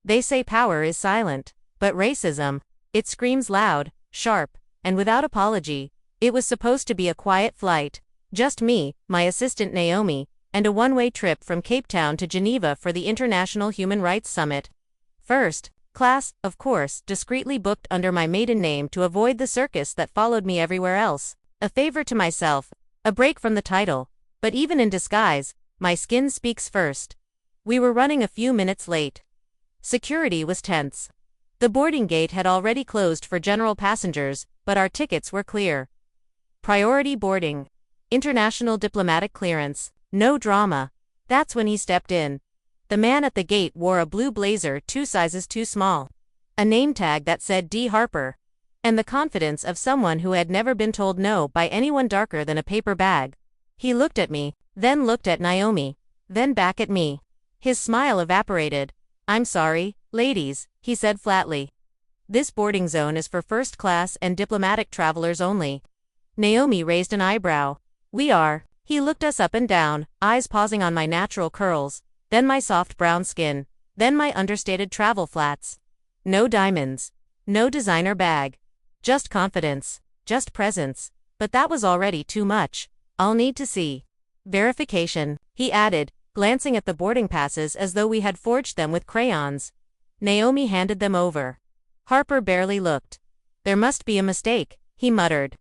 They say power is silent, but racism, it screams loud, sharp, and without apology. It was supposed to be a quiet flight. Just me, my assistant Naomi, and a one-way trip from Cape Town to Geneva for the International Human Rights Summit. First class, of course, discreetly booked under my maiden name to avoid the circus that followed me everywhere else. A favor to myself, a break from the title. But even in disguise, my skin speaks first. We were running a few minutes late. Security was tense. The boarding gate had already closed for general passengers, but our tickets were clear. Priority boarding. International diplomatic clearance. No drama. That's when he stepped in. The man at the gate wore a blue blazer 2 sizes too small. A name tag that said D. Harper. And the confidence of someone who had never been told no by anyone darker than a paper bag. He looked at me, then looked at Naomi, then back at me. His smile evaporated. "I'm sorry, ladies," he said flatly. "This boarding zone is for first class and diplomatic travelers only." Naomi raised an eyebrow. "We are." He looked us up and down, eyes pausing on my natural curls, then my soft brown skin, then my understated travel flats. No diamonds. No designer bag. Just confidence. Just presence. But that was already too much. "I'll need to see verification," he added, glancing at the boarding passes as though we had forged them with crayons. Naomi handed them over. Harper barely looked. "There must be a mistake," he muttered.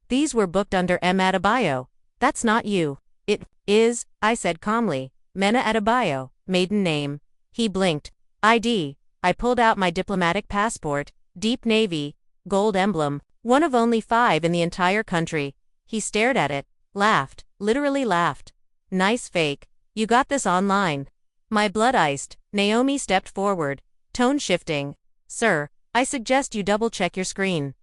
"These were booked under Meena Adebayo. That's not you." "It is," I said calmly. "Meena Adebayo, maiden name." He blinked. "ID." I pulled out my diplomatic passport, deep navy, gold emblem, one of only 5 in the entire country. He stared at it, laughed, literally laughed. "Nice fake. You got this online." My blood iced. Naomi stepped forward, tone shifting. "Sir, I suggest you double-check your screen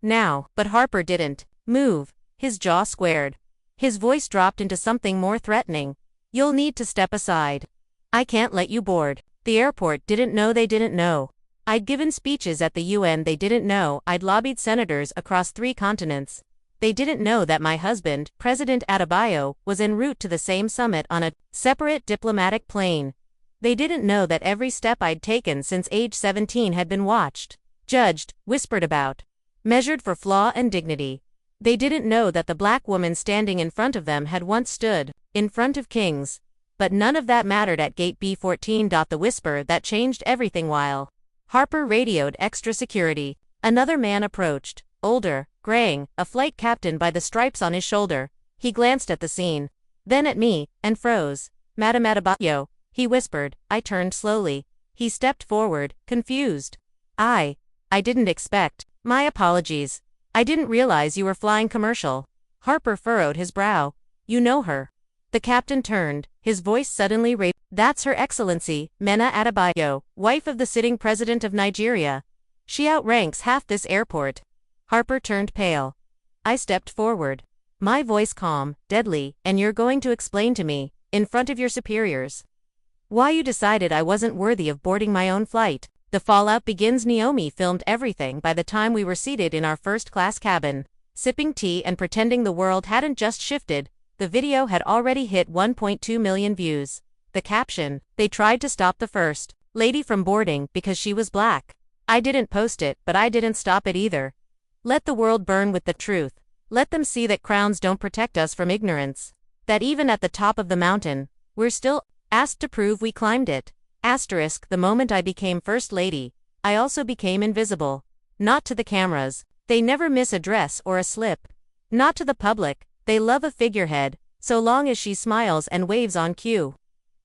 now." But Harper didn't move. His jaw squared. His voice dropped into something more threatening. "You'll need to step aside. I can't let you board." The airport didn't know they didn't know. I'd given speeches at the UN. They didn't know I'd lobbied senators across 3 continents. They didn't know that my husband, President Adebayo, was en route to the same summit on a separate diplomatic plane. They didn't know that every step I'd taken since age 17 had been watched, judged, whispered about, measured for flaw and dignity. They didn't know that the black woman standing in front of them had once stood in front of kings. But none of that mattered at gate B14. The whisper that changed everything while Harper radioed extra security. Another man approached, older, graying, a flight captain by the stripes on his shoulder. He glanced at the scene, then at me, and froze. "Madam Adebayo," he whispered. I turned slowly. He stepped forward, confused. I didn't expect." "My apologies. I didn't realize you were flying commercial." Harper furrowed his brow. "You know her?" The captain turned, his voice suddenly raised. "That's Her Excellency, Meena Adebayo, wife of the sitting president of Nigeria. She outranks half this airport." Harper turned pale. I stepped forward. My voice calm, deadly. "And you're going to explain to me, in front of your superiors, why you decided I wasn't worthy of boarding my own flight." The fallout begins. Naomi filmed everything. By the time we were seated in our first-class cabin, sipping tea and pretending the world hadn't just shifted, the video had already hit 1.2 million views. The caption: "They tried to stop the first lady from boarding because she was black." I didn't post it, but I didn't stop it either. Let the world burn with the truth. Let them see that crowns don't protect us from ignorance. That even at the top of the mountain, we're still asked to prove we climbed it. Asterisk, the moment I became First Lady, I also became invisible. Not to the cameras. They never miss a dress or a slip. Not to the public. They love a figurehead, so long as she smiles and waves on cue.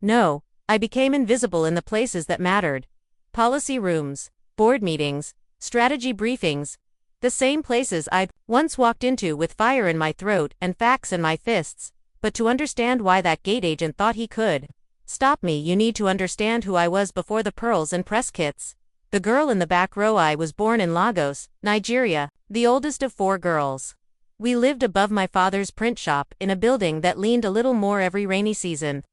No, I became invisible in the places that mattered. Policy rooms, board meetings, strategy briefings. The same places I'd once walked into with fire in my throat and facts in my fists. But to understand why that gate agent thought he could stop me, you need to understand who I was before the pearls and press kits. The girl in the back row. I was born in Lagos, Nigeria, the oldest of 4 girls. We lived above my father's print shop in a building that leaned a little more every rainy season.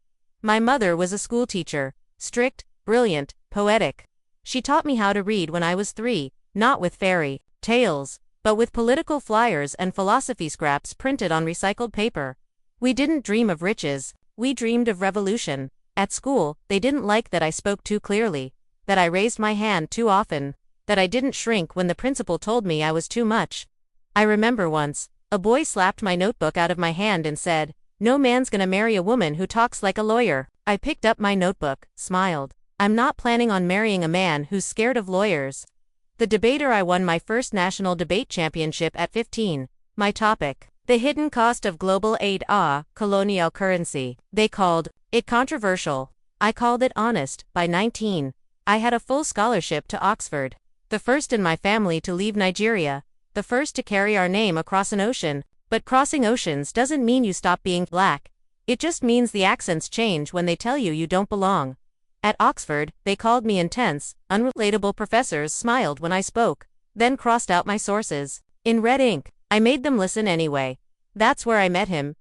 My mother was a schoolteacher, strict, brilliant, poetic. She taught me how to read when I was 3, not with fairy tales, but with political flyers and philosophy scraps printed on recycled paper. We didn't dream of riches, we dreamed of revolution. At school, they didn't like that I spoke too clearly. that I raised my hand too often, that I didn't shrink when the principal told me I was too much. I remember once, a boy slapped my notebook out of my hand and said, "No man's gonna marry a woman who talks like a lawyer." I picked up my notebook, smiled. I'm not planning on marrying a man who's scared of lawyers. The debater. I won my first national debate championship at 15. My topic: the hidden cost of global aid. Colonial currency. They called it controversial. I called it honest. By 19, I had a full scholarship to Oxford. The first in my family to leave Nigeria. The first to carry our name across an ocean. But crossing oceans doesn't mean you stop being black. It just means the accents change when they tell you you don't belong. At Oxford, they called me intense. Unrelatable professors smiled when I spoke, then crossed out my sources in red ink. I made them listen anyway. That's where I met him.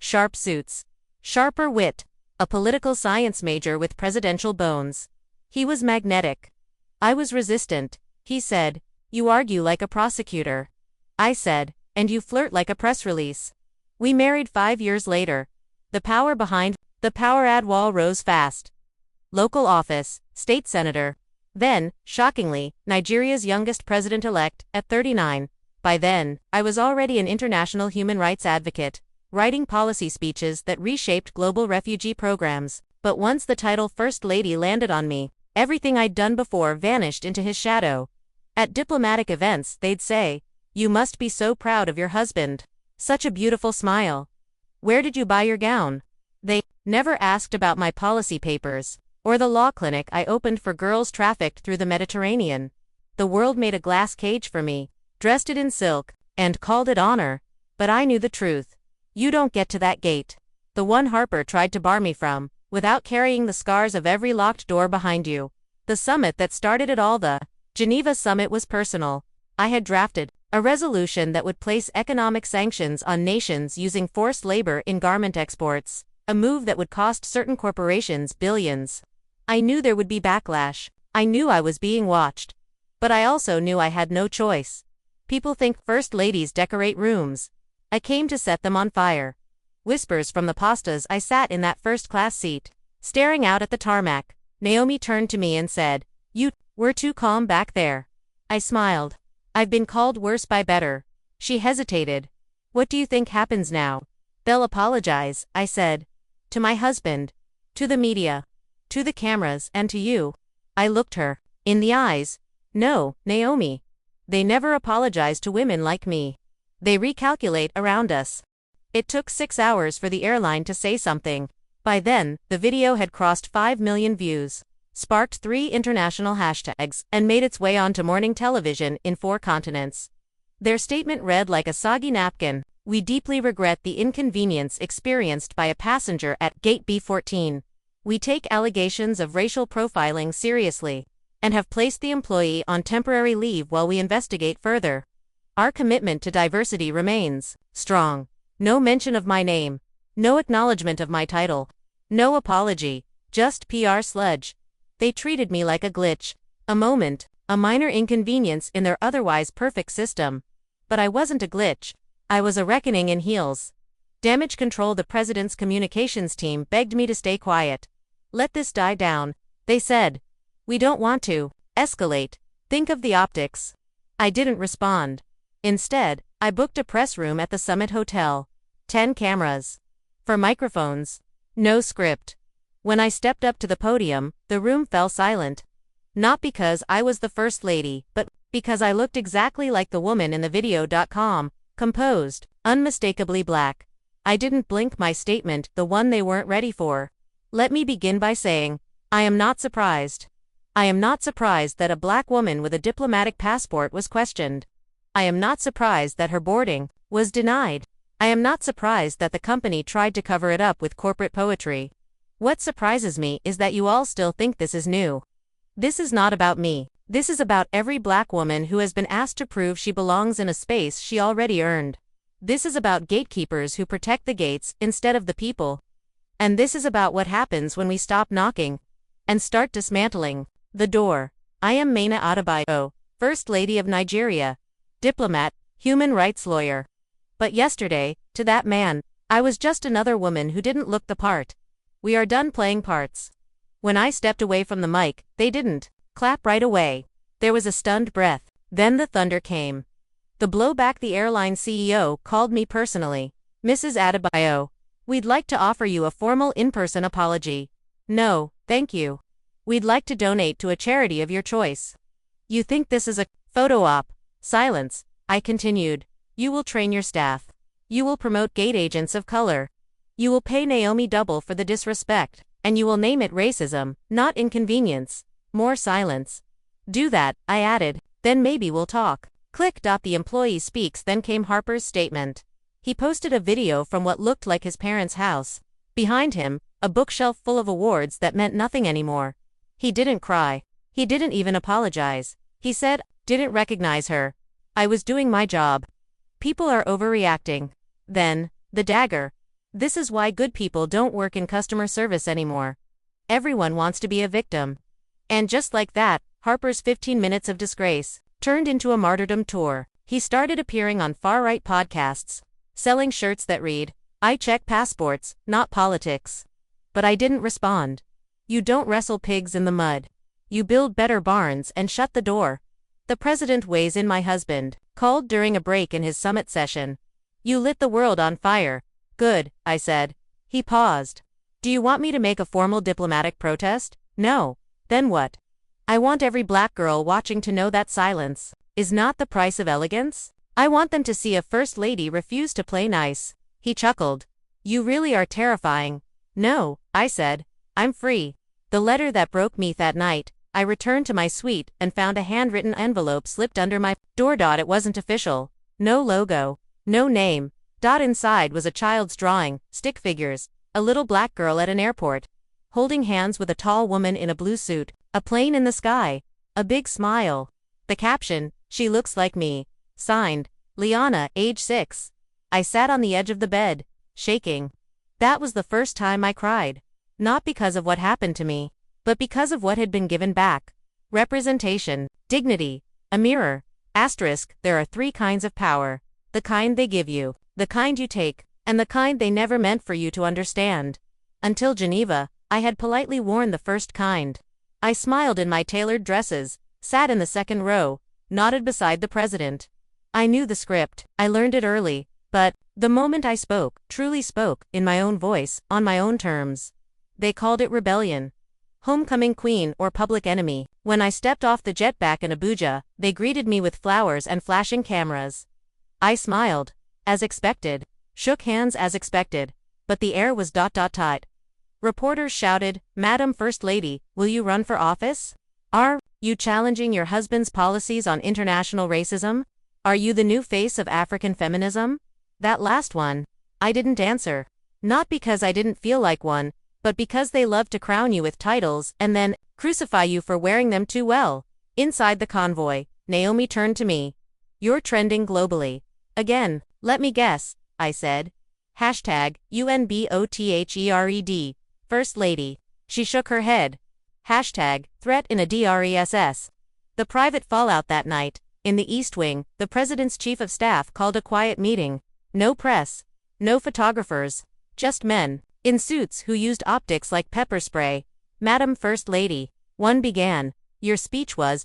Sharp suits, sharper wit, a political science major with presidential bones. He was magnetic. I was resistant. He said, "You argue like a prosecutor." I said, "And you flirt like a press release." We married 5 years later. The power behind the power ad wall rose fast. Local office, state senator. Then, shockingly, Nigeria's youngest president-elect, at 39. By then, I was already an international human rights advocate, writing policy speeches that reshaped global refugee programs. But once the title First Lady landed on me, everything I'd done before vanished into his shadow. At diplomatic events, they'd say, "You must be so proud of your husband. Such a beautiful smile. Where did you buy your gown?" They never asked about my policy papers, or the law clinic I opened for girls trafficked through the Mediterranean. The world made a glass cage for me, dressed it in silk, and called it honor. But I knew the truth. You don't get to that gate, the one Harper tried to bar me from, without carrying the scars of every locked door behind you. The summit that started it all, the Geneva summit, was personal. I had drafted a resolution that would place economic sanctions on nations using forced labor in garment exports, a move that would cost certain corporations billions. I knew there would be backlash. I knew I was being watched. But I also knew I had no choice. People think first ladies decorate rooms. I came to set them on fire. Whispers from the pastas. I sat in that first-class seat, staring out at the tarmac. Naomi turned to me and said, "You were too calm back there." I smiled. "I've been called worse by better." She hesitated. "What do you think happens now?" "They'll apologize," I said. "To my husband. To the media. To the cameras, and to you." I looked her in the eyes. "No, Naomi. They never apologize to women like me. They recalculate around us." It took 6 hours for the airline to say something. By then, the video had crossed 5 million views, sparked 3 international hashtags, and made its way onto morning television in 4 continents. Their statement read like a soggy napkin: "We deeply regret the inconvenience experienced by a passenger at Gate B14. We take allegations of racial profiling seriously, and have placed the employee on temporary leave while we investigate further. Our commitment to diversity remains strong." No mention of my name. No acknowledgement of my title. No apology. Just PR sludge. They treated me like a glitch. A moment. A minor inconvenience in their otherwise perfect system. But I wasn't a glitch. I was a reckoning in heels. Damage control. The president's communications team begged me to stay quiet. "Let this die down," they said. "We don't want to escalate. Think of the optics." I didn't respond. Instead, I booked a press room at the Summit Hotel. 10 cameras. For microphones. No script. When I stepped up to the podium, the room fell silent. Not because I was the first lady, but because I looked exactly like the woman in the video.com, composed, unmistakably black. I didn't blink. My statement, the one they weren't ready for. Let me begin by saying, I am not surprised. I am not surprised that a black woman with a diplomatic passport was questioned. I am not surprised that her boarding was denied. I am not surprised that the company tried to cover it up with corporate poetry. What surprises me is that you all still think this is new. This is not about me. This is about every black woman who has been asked to prove she belongs in a space she already earned. This is about gatekeepers who protect the gates instead of the people. And this is about what happens when we stop knocking and start dismantling the door. I am Meena Adebayo, First Lady of Nigeria, diplomat, human rights lawyer. But yesterday, to that man, I was just another woman who didn't look the part. We are done playing parts. When I stepped away from the mic, they didn't. Clap right away. There was a stunned breath. Then the thunder came. The blowback. The airline CEO called me personally. Mrs. Adebayo, we'd like to offer you a formal in-person apology. No, thank you. We'd like to donate to a charity of your choice. You think this is a photo op? Silence. I continued. You will train your staff. You will promote gate agents of color. You will pay Naomi double for the disrespect, and you will name it racism, not inconvenience. More silence. Do that, I added, then maybe we'll talk. Click. The employee speaks. Then came Harper's statement. He posted a video from what looked like his parents' house. Behind him, a bookshelf full of awards that meant nothing anymore. He didn't cry. He didn't even apologize. He said, didn't recognize her. I was doing my job. People are overreacting. Then, the dagger. This is why good people don't work in customer service anymore. Everyone wants to be a victim. And just like that, Harper's 15 minutes of disgrace turned into a martyrdom tour. He started appearing on far-right podcasts, selling shirts that read, I check passports, not politics. But I didn't respond. You don't wrestle pigs in the mud. You build better barns and shut the door. The president weighs in. My husband called during a break in his summit session. You lit the world on fire. Good, I said. He paused. Do you want me to make a formal diplomatic protest? No. Then what? I want every black girl watching to know that silence is not the price of elegance. I want them to see a first lady refuse to play nice. He chuckled. You really are terrifying. No, I said. I'm free. The letter that broke me that night, I returned to my suite and found a handwritten envelope slipped under my door. It wasn't official. No logo. No name. Inside was a child's drawing, stick figures, a little black girl at an airport, holding hands with a tall woman in a blue suit, a plane in the sky, a big smile. The caption, she looks like me. Signed, Liana, age 6. I sat on the edge of the bed, shaking. That was the first time I cried. Not because of what happened to me, but because of what had been given back. Representation, dignity, a mirror. Asterisk, there are 3 kinds of power. The kind they give you, the kind you take, and the kind they never meant for you to understand. Until Geneva, I had politely worn the first kind. I smiled in my tailored dresses, sat in the second row, nodded beside the president. I knew the script, I learned it early, but the moment I spoke, truly spoke, in my own voice, on my own terms. They called it rebellion. Homecoming queen or public enemy. When I stepped off the jet back in Abuja, they greeted me with flowers and flashing cameras. I smiled, as expected, shook hands as expected, but the air was ... Reporters shouted, Madam First Lady, will you run for office? Are you challenging your husband's policies on international racism? Are you the new face of African feminism? That last one. I didn't answer. Not because I didn't feel like one, but because they love to crown you with titles and then crucify you for wearing them too well. Inside the convoy, Naomi turned to me. You're trending globally. Again, let me guess, I said. Hashtag, UNBOTHERED, First Lady. She shook her head. Hashtag, threat in a DRESS. The private fallout that night. In the East Wing, the president's chief of staff called a quiet meeting. No press. No photographers. Just men, in suits who used optics like pepper spray. Madam First Lady. One began. Your speech was ...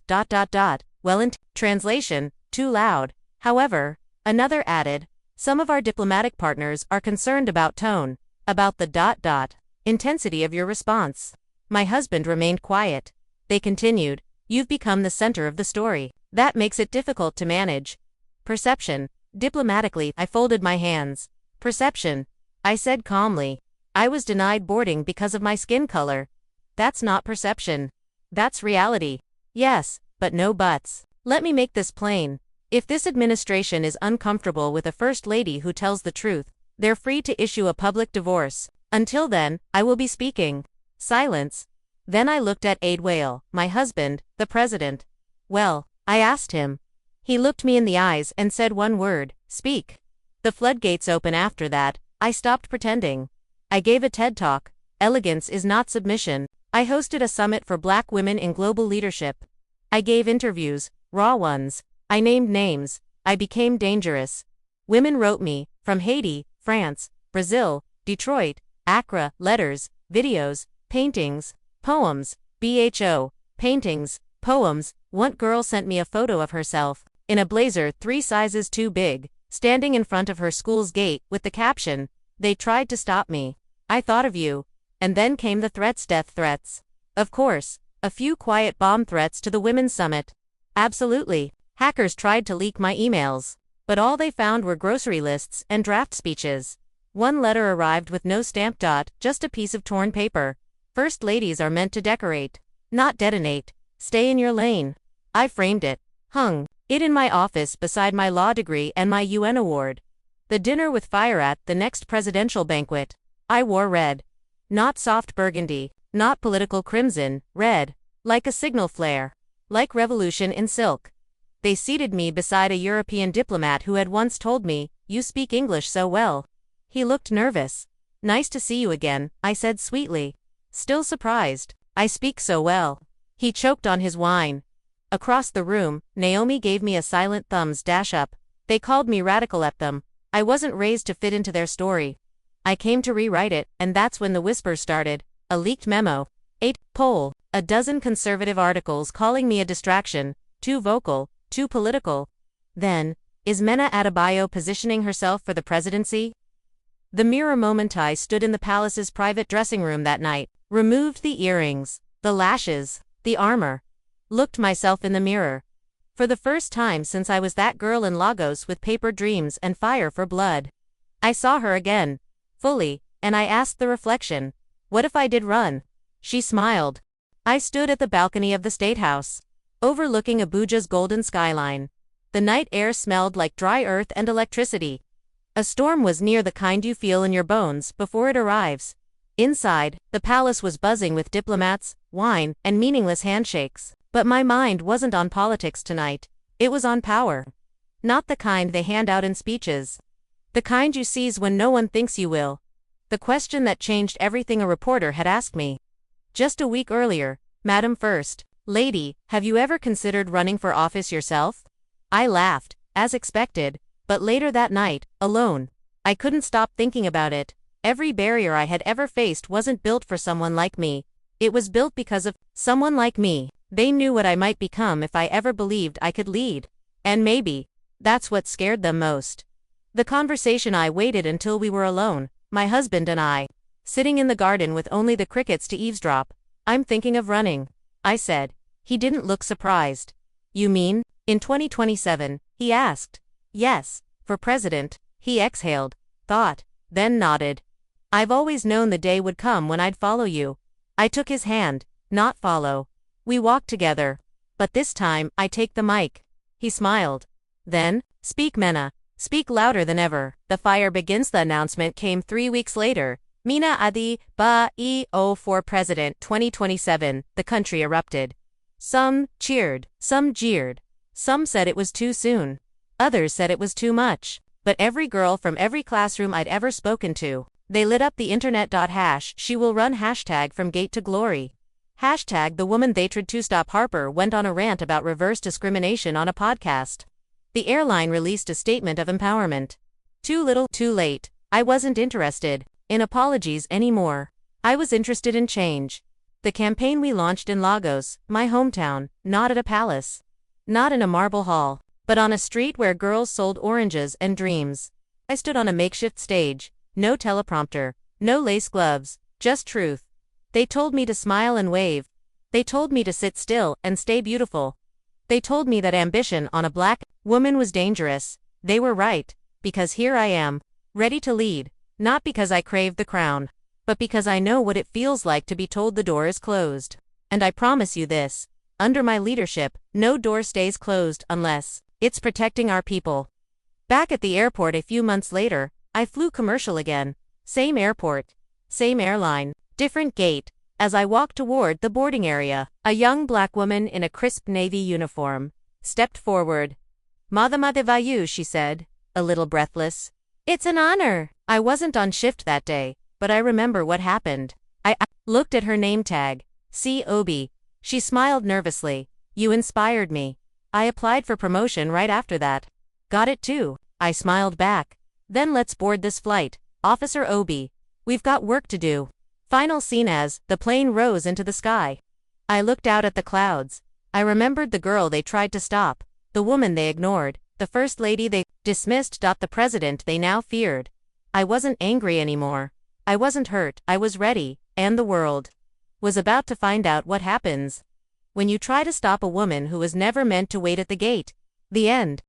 well in translation, too loud. However, another added, some of our diplomatic partners are concerned about tone, about the ... intensity of your response. My husband remained quiet. They continued, you've become the center of the story. That makes it difficult to manage. Perception. Diplomatically, I folded my hands. Perception. I said calmly. I was denied boarding because of my skin color. That's not perception. That's reality. Yes, but no buts. Let me make this plain. If this administration is uncomfortable with a first lady who tells the truth, they're free to issue a public divorce. Until then, I will be speaking. Silence. Then I looked at Aid Whale, my husband, the president. Well, I asked him. He looked me in the eyes and said one word, speak. The floodgates open after that. I stopped pretending. I gave a TED Talk. Elegance is not submission. I hosted a summit for Black women in global leadership. I gave interviews, raw ones. I named names. I became dangerous. Women wrote me, from Haiti, France, Brazil, Detroit, Accra, letters, videos, paintings, poems, BHO, paintings, Poems. One girl sent me a photo of herself, in a blazer 3 sizes too big, standing in front of her school's gate, with the caption, "They tried to stop me. I thought of you." And then came the threats, death threats. Of course, a few quiet bomb threats to the Women's Summit. Absolutely. Hackers tried to leak my emails, but all they found were grocery lists and draft speeches. One letter arrived with no stamp. Just a piece of torn paper. First ladies are meant to decorate, not detonate. Stay in your lane. I framed it, hung it in my office beside my law degree and my UN award. The dinner with fire at the next presidential banquet. I wore red. Not soft burgundy, not political crimson, red. Like a signal flare. Like revolution in silk. They seated me beside a European diplomat who had once told me, "You speak English so well." He looked nervous. "Nice to see you again," I said sweetly. Still surprised. "I speak so well." He choked on his wine. Across the room, Naomi gave me a silent thumbs up. They called me radical at them. I wasn't raised to fit into their story. I came to rewrite it, and that's when the whispers started. A leaked memo. 8. Poll. A dozen conservative articles calling me a distraction, too vocal, too political. Then, is Meena Adebayo positioning herself for the presidency? The mirror moment. I stood in the palace's private dressing room that night, removed the earrings, the lashes, the armor. Looked myself in the mirror. For the first time since I was that girl in Lagos with paper dreams and fire for blood. I saw her again, fully, and I asked the reflection, what if I did run? She smiled. I stood at the balcony of the State House, overlooking Abuja's golden skyline. The night air smelled like dry earth and electricity. A storm was near, the kind you feel in your bones before it arrives. Inside, the palace was buzzing with diplomats, wine, and meaningless handshakes. But my mind wasn't on politics tonight. It was on power. Not the kind they hand out in speeches. The kind you seize when no one thinks you will. The question that changed everything a reporter had asked me. Just a week earlier, "Madam First Lady, have you ever considered running for office yourself?" I laughed, as expected, but later that night, alone, I couldn't stop thinking about it. Every barrier I had ever faced wasn't built for someone like me. It was built because of someone like me. They knew what I might become if I ever believed I could lead. And maybe that's what scared them most. The conversation. I waited until we were alone, my husband and I, sitting in the garden with only the crickets to eavesdrop. "I'm thinking of running," I said. He didn't look surprised. "You mean, in 2027, he asked. "Yes, for president," he exhaled, thought, then nodded. "I've always known the day would come when I'd follow you." I took his hand, not follow. We walked together. "But this time, I take the mic." He smiled. Then, "Speak, Meena. Speak louder than ever." The fire begins. The announcement came 3 weeks later. Meena Adebayo for president 2027. The country erupted. Some cheered, some jeered. Some said it was too soon. Others said it was too much. But every girl from every classroom I'd ever spoken to, they lit up the internet. She will run hashtag from gate to glory. Hashtag the woman they tried to stop. Harper went on a rant about reverse discrimination on a podcast. The airline released a statement of empowerment. Too little, too late. I wasn't interested in apologies anymore. I was interested in change. The campaign we launched in Lagos, my hometown, not at a palace. Not in a marble hall, but on a street where girls sold oranges and dreams. I stood on a makeshift stage. No teleprompter, no lace gloves, just truth. They told me to smile and wave. They told me to sit still and stay beautiful. They told me that ambition on a black woman was dangerous. They were right, because here I am, ready to lead, not because I craved the crown, but because I know what it feels like to be told the door is closed. And I promise you this, under my leadership, no door stays closed unless it's protecting our people. Back at the airport a few months later, I flew commercial again. Same airport, same airline, different gate. As I walked toward the boarding area, a young black woman in a crisp navy uniform stepped forward. "Meena Adebayo," she said, a little breathless. "It's an honor." I wasn't on shift that day, but I remember what happened. I looked at her name tag, C. Obi. She smiled nervously. "You inspired me." I applied for promotion right after that. "Got it too," I smiled back. "Then let's board this flight, Officer Obi. We've got work to do." Final scene. As the plane rose into the sky, I looked out at the clouds. I remembered the girl they tried to stop, the woman they ignored, the first lady they dismissed. The president they now feared. I wasn't angry anymore. I wasn't hurt, I was ready, and the world was about to find out what happens when you try to stop a woman who was never meant to wait at the gate. The end.